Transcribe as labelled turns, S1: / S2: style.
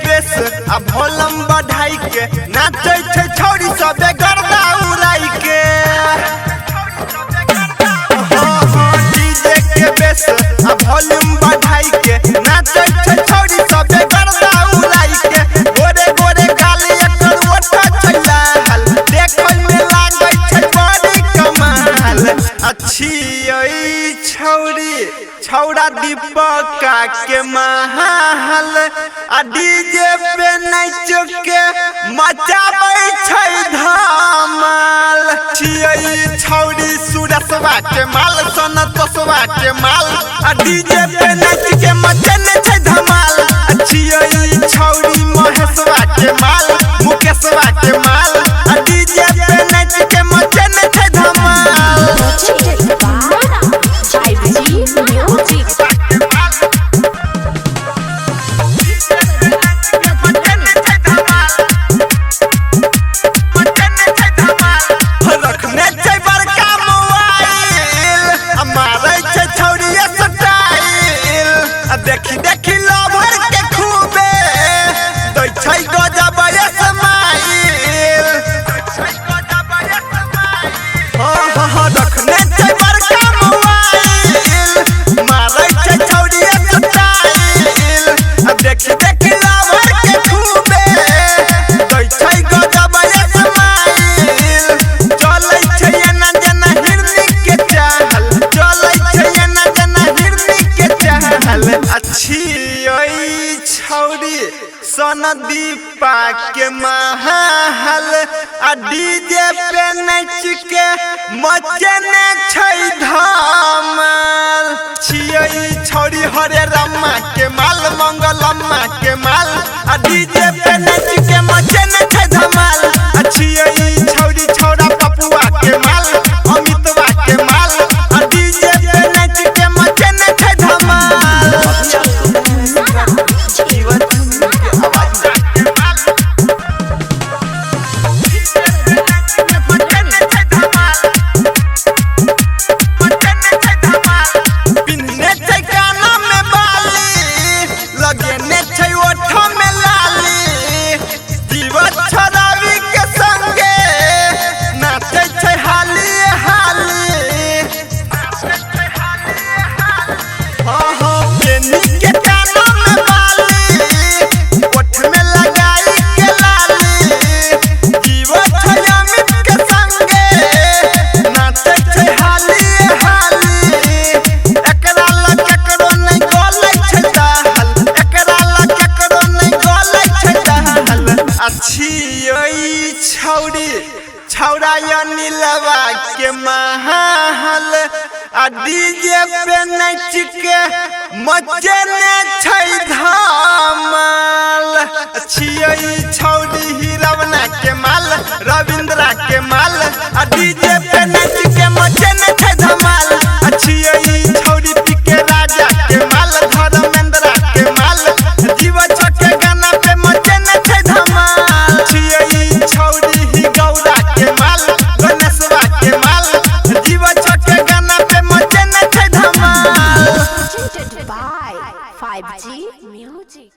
S1: भोलम बढ़ाई के नाचे छे छौरी सबे गर्दा उड़ाई के डीजे के बेस वॉल्यूम बढ़ाई के नाचे छे छौरी सबे गर्दा उड़ाई के गोरे गोरे गाली एकर ओठा छैला हल देखै में लागै छै बड़ी कमाल अच्छी ओई छौरी छौरा दीपका के महल आ डीजे पे नाच के मचाबै छै धमाल छियै छौरी सुरसवा के माल सनतोसवा के माल आ डीजे पे नाच के मचने छै धमाल छियै छौरी महेशवा के माल मुकेशवा के माल आ डीजे पे नाच के मचने छै धमाल देखी देखी लवर के खूबे दै छै गजब स्माइल रखने छै बड़का मोबाइल मारै छै छौरी स्टाइल देखी देखी लवर के खूबे दै छै गजब स्माइल चलै छै एना जेना हिरनी के चाल चलै छै एना जेना हिरनी के चाल अच्छी ओई छौरी सनदीपा के महल आ डीजे पे नाच के मचने छै धमाल छियै छौरी हरे रामा के माल मंगलम्मा के माल आ डीजे पे नाच के मचने छै धमाल छियै छौरी छौरा पपुआ के माल अमितवा के माल आ डीजे पे नाच के मचने छै धमाल अच्छी ओई छौरी छौरा अनिलवा के महल आ डीजे पे नाच के मचने छै धमाल अच्छी ओई छौरी हीरवना के माल रविंद्रा के माल आ डीजे पे नाच के मचने छै धमाल अच्छी ओई छौरी पीके राजा के माल धर्मेंद्रा के माल जीव छके गाना पे मचने छै धमाल छौरी ही गौरा के माल गणेशवा के माल जीव छके गाना पे मचने छै धमाल।
S2: 5G Music।